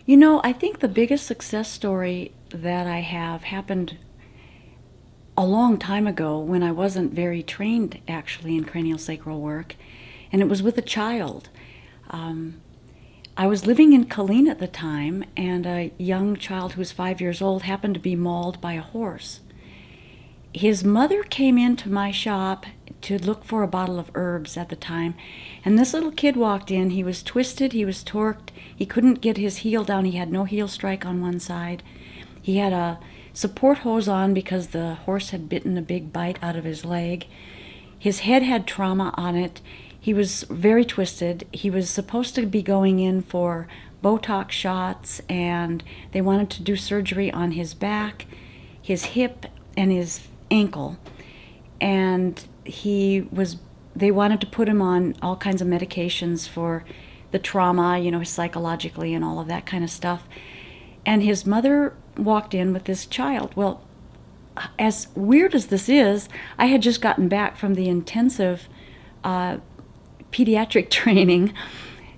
I think the biggest success story that I have happened a long time ago when I wasn't very trained actually in cranial sacral work, and it was with a child. Um, I was living in Colleen at the time, and a young child who was 5 years old happened to be mauled by a horse. His mother came into my shop to look for a bottle of herbs at the time, and this little kid walked in. He was twisted, he was torqued, he couldn't get his heel down, he had no heel strike on one side. He had a support hose on because the horse had bitten a big bite out of his leg. His head had trauma on it. He was very twisted. He was supposed to be going in for Botox shots, and they wanted to do surgery on his back, his hip, and his ankle. And they wanted to put him on all kinds of medications for the trauma, psychologically and all of that kind of stuff. And his mother walked in with this child. Well, as weird as this is, I had just gotten back from the intensive pediatric training,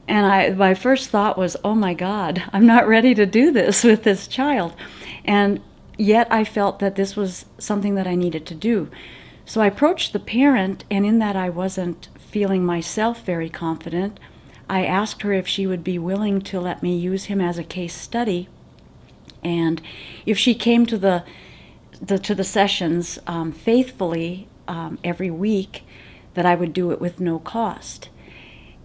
and my first thought was, oh my God, I'm not ready to do this with this child. And yet I felt that this was something that I needed to do. So I approached the parent, and in that I wasn't feeling myself very confident, I asked her if she would be willing to let me use him as a case study. And if she came to the sessions faithfully every week, that I would do it with no cost.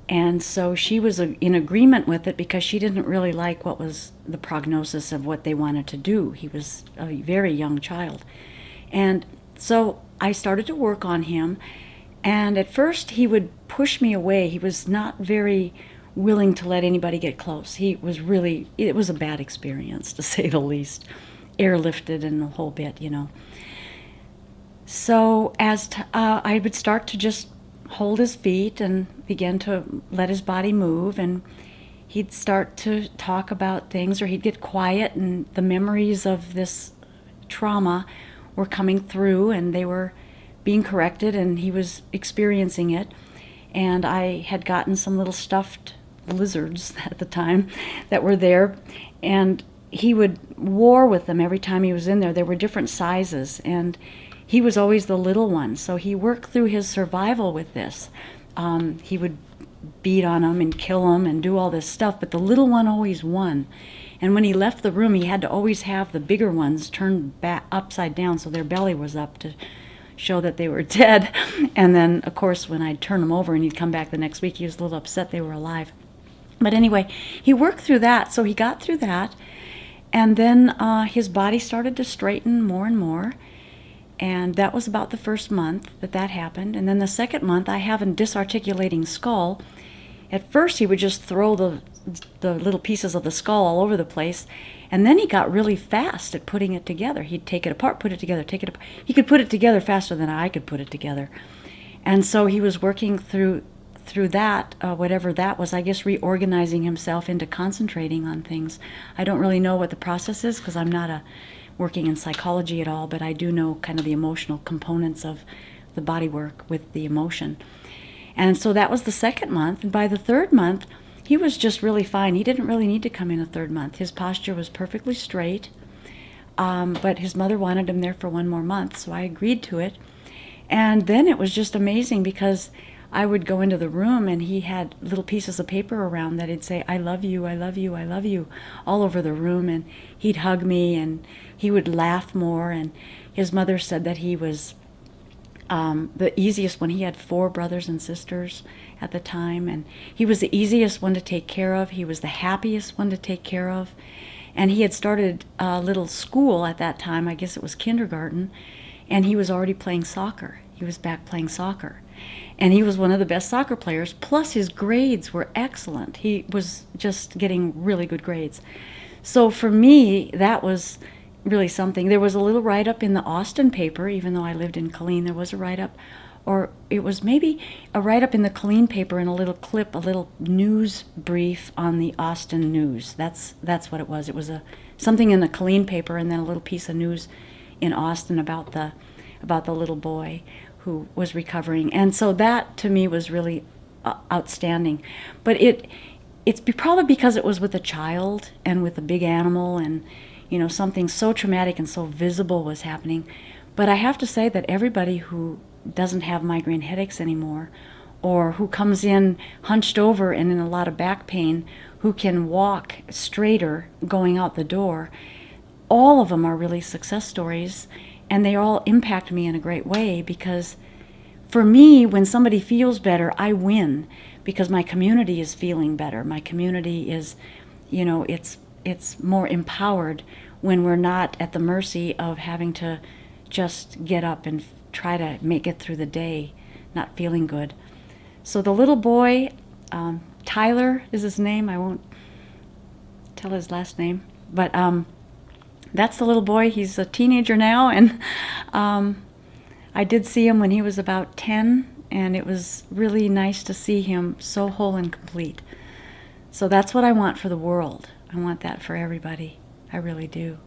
And so she was in agreement with it because she didn't really like what was the prognosis of what they wanted to do. He was a very young child. And so I started to work on him, and at first he would push me away. He was not very willing to let anybody get close. It was a bad experience, to say the least. Airlifted and the whole bit, So as I would start to just hold his feet and begin to let his body move, and he'd start to talk about things, or he'd get quiet, and the memories of this trauma were coming through, and they were being corrected, and he was experiencing it. And I had gotten some little stuffed lizards at the time that were there, and he would war with them every time he was in there. There were different sizes, and he was always the little one, so he worked through his survival with this. He would beat on them and kill them and do all this stuff, but the little one always won. And when he left the room, he had to always have the bigger ones turned back upside down so their belly was up to show that they were dead. And then, of course, when I'd turn them over and he'd come back the next week, he was a little upset they were alive. But anyway, he worked through that, so he got through that. And then his body started to straighten more and more. And that was about the first month that happened. And then the second month, I have a disarticulating skull. At first, he would just throw the little pieces of the skull all over the place. And then he got really fast at putting it together. He'd take it apart, put it together, take it apart. He could put it together faster than I could put it together. And so he was working through that, whatever that was, I guess reorganizing himself into concentrating on things. I don't really know what the process is because I'm not working in psychology at all, but I do know kind of the emotional components of the body work with the emotion. And so that was the second month, and by the third month, he was just really fine. He didn't really need to come in a third month. His posture was perfectly straight, but his mother wanted him there for one more month, so I agreed to it. And then it was just amazing because I would go into the room and he had little pieces of paper around that he'd say, I love you, I love you, I love you, all over the room. And he'd hug me and he would laugh more. And his mother said that he was the easiest one. He had 4 brothers and sisters at the time. And he was the easiest one to take care of. He was the happiest one to take care of. And he had started a little school at that time. I guess it was kindergarten. And he was already playing soccer. He was back playing soccer. And he was one of the best soccer players, plus his grades were excellent. He was just getting really good grades. So for me, that was really something. There was a little write-up in the Austin paper, even though I lived in Colleen, there was a write-up. Or it was maybe a write-up in the Colleen paper and a little clip, a little news brief on the Austin news. That's what it was. It was something in the Colleen paper and then a little piece of news in Austin about the little boy who was recovering. And so that to me was really outstanding. But probably because it was with a child and with a big animal, and something so traumatic and so visible was happening. But I have to say that everybody who doesn't have migraine headaches anymore, or who comes in hunched over and in a lot of back pain, who can walk straighter going out the door, all of them are really success stories, and they all impact me in a great way, because for me, when somebody feels better, I win, because my community is feeling better. My community is, it's more empowered when we're not at the mercy of having to just get up and try to make it through the day not feeling good. So the little boy, Tyler is his name. I won't tell his last name, but that's the little boy. He's a teenager now, and I did see him when he was about 10, and it was really nice to see him so whole and complete. So that's what I want for the world. I want that for everybody. I really do.